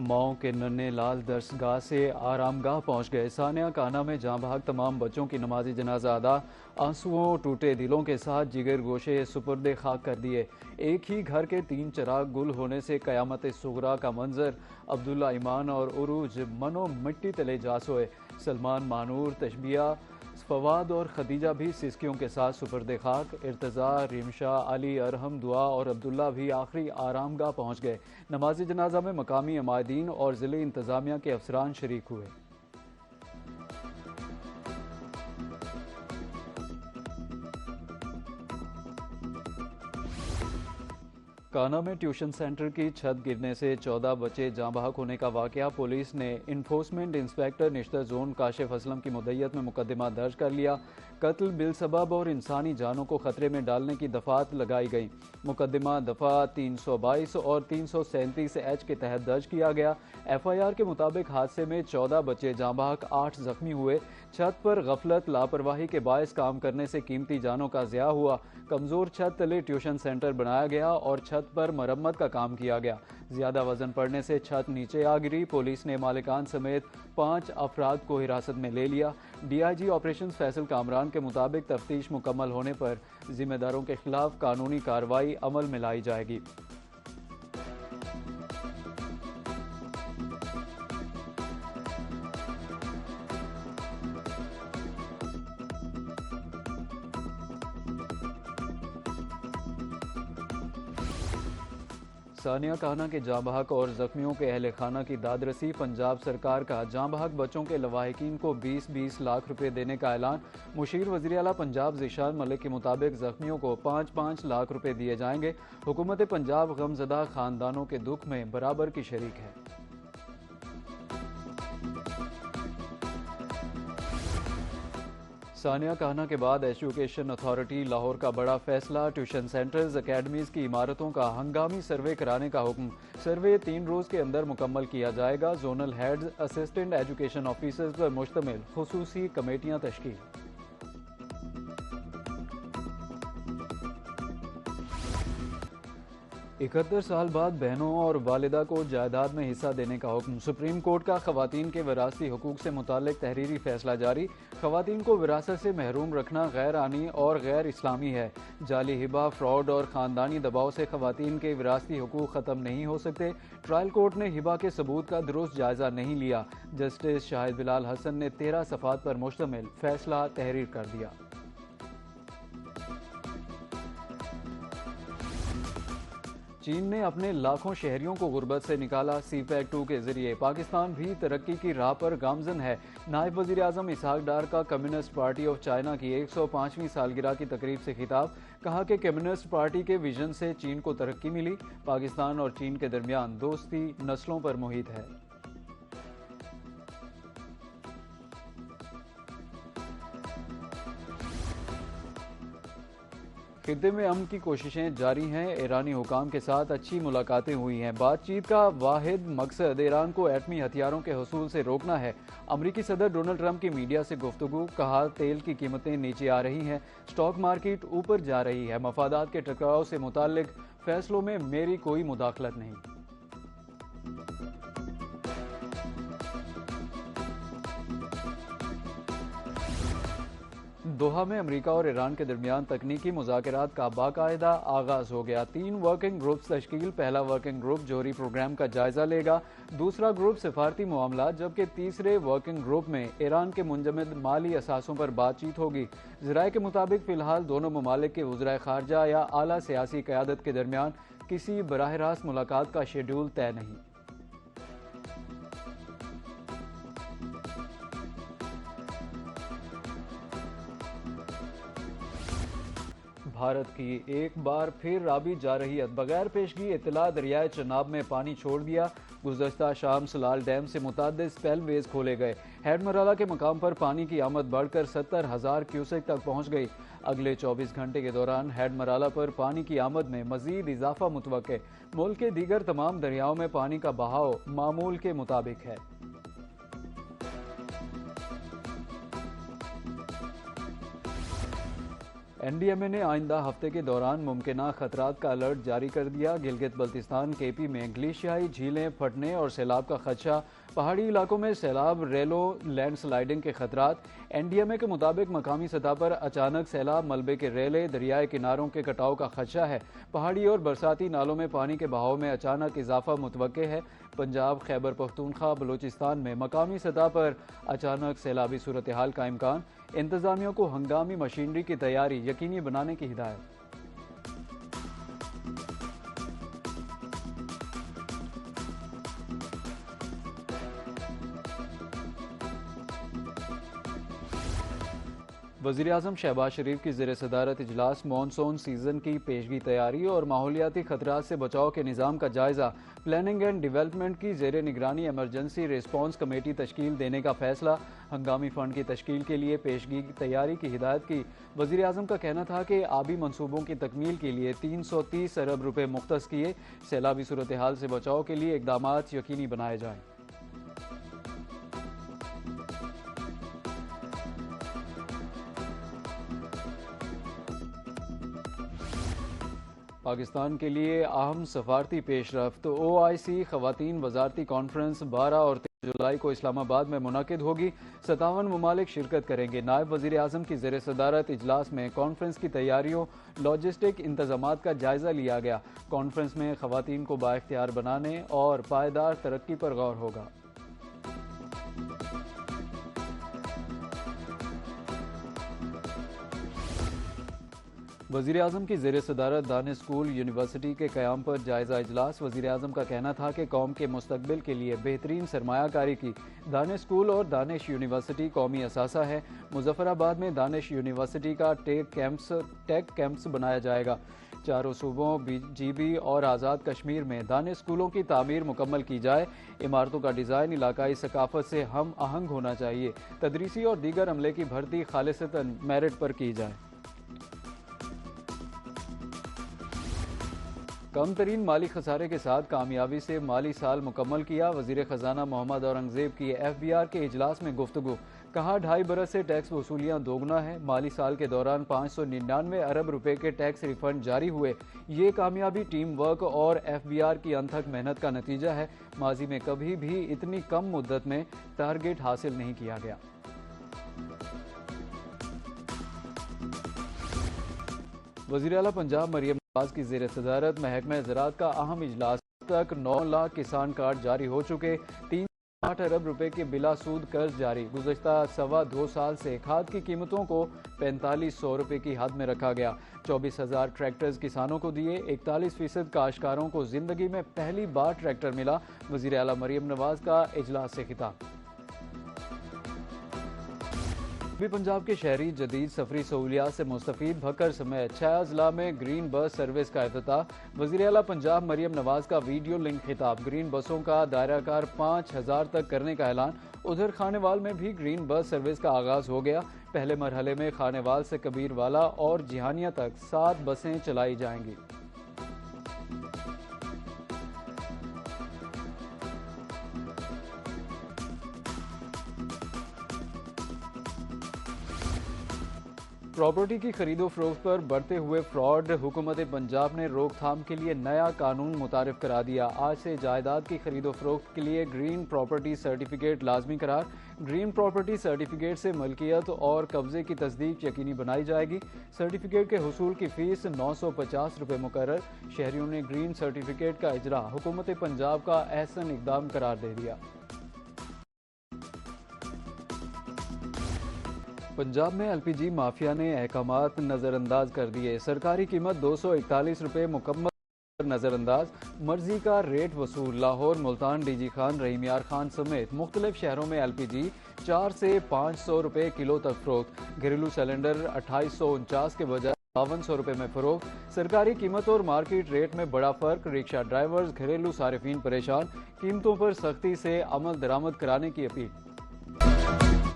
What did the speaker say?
मऊ के नन्हे लाल दरसगाह से आरामगाह पहुंच गए। सानिया काना में जहां भाग तमाम बच्चों की नमाजी जनाजा अदा, आंसुओं टूटे दिलों के साथ जिगर गोशे सुपुर्दे खाक कर दिए। एक ही घर के 3 चिराग गुल होने से कयामत सुगरा का मंजर। अब्दुल्ला ईमान और उरूज मनो मिट्टी तले जा सोए। सलमान मानूर तशबिया फवाद और खदीजा भी सिस्कियों के साथ सुपर्दे खाक। इर्तज़ा, रिमशा, अली, अरहम, दुआ और अब्दुल्ला भी आखिरी आरामगाह पहुंच गए। नमाज जनाजा में मकामी अमायदीन और ज़िले इंतज़ामिया के अफसरान शरीक हुए। काना में ट्यूशन सेंटर की छत गिरने से 14 बच्चे जाँ बहक होने का वाकया। पुलिस ने enforcement inspector Nishtar zone Kashif Aslam की मुद्दत में मुकदमा दर्ज कर लिया। कत्ल बिलसबब और इंसानी जानों को खतरे में डालने की दफात लगाई गई। मुकदमा दफा 322 और 337 एच के तहत दर्ज किया गया। FIR के मुताबिक हादसे में 14 बच्चे जाँ बहक, 8 जख्मी हुए। छत पर गफलत लापरवाही के बायस काम करने से कीमती जानों का ज़िया हुआ। कमज़ोर छत तले ट्यूशन सेंटर बनाया गया और छत पर मरम्मत का काम किया गया। ज्यादा वजन पड़ने से छत नीचे आ गिरी। पुलिस ने मालिकान समेत 5 अफराद को हिरासत में ले लिया। DIG ऑपरेशन फैसल कामरान के मुताबिक तफ्तीश मुकम्मल होने पर जिम्मेदारों के खिलाफ कानूनी कार्रवाई अमल में लाई जाएगी। सानिया काना के जाँ बहक और जख्मियों के अहल खाना की दादरसी। पंजाब सरकार का जाँ बहक बच्चों के लवाहिकीन को 20-20 लाख रुपए देने का ऐलान। मुशीर वज़ीर आला पंजाब ज़ीशान मलिक के मुताबिक जख्मियों को 5-5 लाख रुपए दिए जाएंगे। हुकूमत पंजाब गमज़दा खानदानों के दुख में बराबर की शरीक है। सानिया काना के बाद एजुकेशन अथॉरिटी लाहौर का बड़ा फैसला। ट्यूशन सेंटर्स, अकेडमीज़ की इमारतों का हंगामी सर्वे कराने का हुक्म। सर्वे 3 रोज़ के अंदर मुकम्मल किया जाएगा। Zonal heads, assistant education officers पर मुश्तमिल खुसूसी कमेटियाँ तश्कील। 71 साल बाद बहनों और वालिदा को जायदाद में हिस्सा देने का हुक्म। सुप्रीम कोर्ट का खवातीन के विरासती हुकूक से मुताल्लिक तहरीरी फैसला जारी। खवातीन को विरासत से महरूम रखना गैर आनी और गैर इस्लामी है। जाली हिबा, फ्रॉड और ख़ानदानी दबाव से खवातीन के विरासती हुकूक ख़त्म नहीं हो सकते। ट्रायल कोर्ट ने हिबा के सबूत का दुरुस्त जायजा नहीं लिया। जस्टिस शाहिद बिलाल हसन ने 13 सफ़ात पर मुश्तमिल फैसला तहरीर कर दिया। चीन ने अपने लाखों शहरियों को गुर्बत से निकाला। CPEC 2 के जरिए पाकिस्तान भी तरक्की की राह पर गामजन है। नायब वज़ीर आज़म इसहाक डार का कम्युनिस्ट पार्टी ऑफ चाइना की 105वीं सालगिरह की तकरीब से खिताब। कहा कि कम्युनिस्ट पार्टी के विजन से चीन को तरक्की मिली। पाकिस्तान और चीन के दरमियान दोस्ती नस्लों पर मुहित है। खित्ते में अमन की कोशिशें जारी हैं। ईरानी हुकाम के साथ अच्छी मुलाकातें हुई हैं। बातचीत का वाहिद मकसद ईरान को एटमी हथियारों के हुसूल से रोकना है। अमरीकी सदर डोनाल्ड ट्रंप की मीडिया से गुफ्तगू। कहा, तेल की कीमतें नीचे आ रही हैं, स्टॉक मार्केट ऊपर जा रही है। मफादात के टकराव से मुताल्लिक फैसलों में मेरी कोई मुदाखलत नहीं। दोहा में अमेरिका और ईरान के दरमियान तकनीकी मुज़ाकरात का बाकायदा आगाज हो गया। 3 वर्किंग ग्रुप्स तश्कील। पहला वर्किंग ग्रुप जोहरी प्रोग्राम का जायजा लेगा। दूसरा ग्रुप सिफारती मामला, जबकि तीसरे वर्किंग ग्रुप में ईरान के मुंजमद माली असासों पर बातचीत होगी। ज़राए के मुताबिक फ़िलहाल दोनों ममालिक के वज़राए ख़ारजा या आला सियासी क़यादत के दरमियान किसी बराह रास्त मुलाकात का शेड्यूल तय नहीं। भारत की एक बार फिर राबी जा रही है। बगैर पेशगी इत्तला दरियाए चनाब में पानी छोड़ दिया। गुज़श्ता शाम सलाल डैम से मुताद्दिद स्पेलवेज खोले गए। हेड मराला के मकाम पर पानी की आमद बढ़कर 70,000 क्यूसेक तक पहुंच गई। अगले 24 घंटे के दौरान हेड मराला पर पानी की आमद में मजीद इजाफा मुतवक्के। मुल्क के दीगर तमाम दरियाओं में पानी का बहाव मामूल के मुताबिक है। एनडीएमए ने आइंदा हफ्ते के दौरान मुमकिना खतरात का अलर्ट जारी कर दिया। गिलगित बल्तिस्तान केपी में ग्लेशियाई झीलें फटने और सैलाब का खदशा, पहाड़ी इलाकों में सैलाब, रेलों, लैंडस्लाइडिंग के खतरात। एनडीएमए के मुताबिक मकामी सतह पर अचानक सैलाब, मलबे के रेले, दरियाए किनारों के कटाव का खदशा है। पहाड़ी और बरसाती नालों में पानी के बहाव में अचानक इजाफा मुतवक्के है। पंजाब, खैबर पख्तूनख्वा, बलूचिस्तान में मकामी सतह पर अचानक सैलाबी सूरत हाल का इम्कान। इंतजामिया को हंगामी मशीनरी की तैयारी यकीनी बनाने की हिदायत। वज़ीर-ए-आज़म शहबाज शरीफ की ज़ेर सदारत इजलास मानसून सीज़न की पेशगी तैयारी और माहौलियाती खतरात से बचाव के निज़ाम का जायज़ा। प्लानिंग एंड डिवेलपमेंट की ज़ेर निगरानी एमरजेंसी रिस्पॉन्स कमेटी तश्कील देने का फैसला। हंगामी फ़ंड की तश्कील के लिए पेशगी की तैयारी की हिदायत की। वज़ीर-ए-आज़म का कहना था कि आबी मनसूबों की तकमील के लिए 330 अरब रुपये मुख्तस किए। सैलाबी सूरत हाल से बचाव के लिए इक़दामात यकीनी बनाए जाएँ। पाकिस्तान के लिए अहम सफारती पेशरफ्त। OIC ख़वातीन वजारती कॉन्फ्रेंस 12 और 13 जुलाई को इस्लामाबाद में मुनक़िद होगी। 57 ममालिक शिरकत करेंगे। नायब वज़ीर आज़म की ज़ेर सदारत इजलास में कॉन्फ्रेंस की तैयारियों, लॉजिस्टिक इंतज़ामात का जायज़ा लिया गया। कॉन्फ्रेंस में ख़वातीन को बाइख्तियार बनाने और पायदार तरक्की पर गौर होगा। वज़ीर आज़म की ज़ेर सदारत दानिश स्कूल यूनिवर्सिटी के क़याम पर जायज़ा इजलास। वज़ीर आज़म का कहना था कि कौम के मुस्तकबिल के लिए बेहतरीन सरमायाकारी की दानिश स्कूल और दानिश यूनिवर्सिटी कौमी असासा है। मुजफ्फराबाद में दानिश यूनिवर्सिटी का टेक कैंप्स बनाया जाएगा। चारों सूबों GB और आज़ाद कश्मीर में दानिश स्कूलों की तामीर मुकम्मल की जाए। इमारतों का डिज़ाइन इलाकाई सकाफत से हम आहंग होना चाहिए। तदरीसी और दीगर अमले की भर्ती खालिसतन मेरिट पर की जाए। कम तरीन माली खसारे के साथ कामयाबी से माली साल मुकम्मल किया। वज़ीर ख़जाना मोहम्मद औरंगज़ेब की FBR के इजलास में गुफ्तगू। कहा 2.5 बरस से टैक्स वसूलियाँ दोगुना है। माली साल के दौरान 599 अरब रुपए के टैक्स रिफंड जारी हुए। ये कामयाबी टीम वर्क और FBR की अनथक मेहनत का नतीजा है। माजी में कभी भी इतनी कम मुद्दत में टारगेट हासिल नहीं किया गया। वज़ीर आला पंजाब मरियम नवाज की ज़ेर सदारत महकमा ज़राअत का अहम इजलास। तक 9 लाख किसान कार्ड जारी हो चुके। 3.8 अरब रुपए के बिला सूद कर्ज जारी। गुज़श्ता 2.25 साल से खाद की कीमतों को 4500 रुपए की हद में रखा गया। 24,000 ट्रैक्टर्स किसानों को दिए। 41% काश्तकारों को जिंदगी में पहली बार ट्रैक्टर मिला। वज़ीर आला मरियम नवाज का इजलास से खिताब। पंजाब के शहरी जदीद सफरी सहूलियात से मुस्तफ़ीद। भक्कर समेत 6 अजला में ग्रीन बस सर्विस का इफ्तिताह। वज़ीर आला पंजाब मरियम नवाज का वीडियो लिंक खिताब। ग्रीन बसों का दायराकार 5000 तक करने का ऐलान। उधर खानेवाल में भी ग्रीन बस सर्विस का आगाज़ हो गया। पहले मरहले में खानेवाल से कबीरवाला और जिहानिया तक 7 बसें चलाई जाएंगी। प्रॉपर्टी की खरीदो फरोख्त पर बढ़ते हुए फ्रॉड। हुकूमत पंजाब ने रोकथाम के लिए नया कानून मुतारिफ करा दिया। आज से जायदाद की खरीदो फरोख्त के लिए ग्रीन प्रॉपर्टी सर्टिफिकेट लाजमी करार। ग्रीन प्रॉपर्टी सर्टिफिकेट से मलकियत और कब्जे की तस्दीक यकीनी बनाई जाएगी। सर्टिफिकेट के हुसूल की फ़ीस 950 रुपये मुकर्रर। शहरियों ने ग्रीन सर्टिफिकेट का इजरा हुकूमत पंजाब का अहसन इकदाम करार दे दिया। पंजाब में LPG माफिया ने अहकामात नज़रअंदाज कर दिए। सरकारी कीमत 241 रुपये मुकम्मल नज़रअंदाज। मर्जी का रेट वसूल। लाहौर, मुल्तान, DG खान, रहीम यार खान समेत मुख्तलिफ शहरों में LPG 4 से 500 रुपये किलो तक फरोख्त। घरेलू सिलेंडर 2849 के बजाय 5200 रुपये में फरोख्त। सरकारी कीमत और मार्केट रेट में बड़ा फर्क। रिक्शा ड्राइवर्स, घरेलू सारिफीन परेशान। कीमतों पर सख्ती से अमल दरामद कराने की अपील।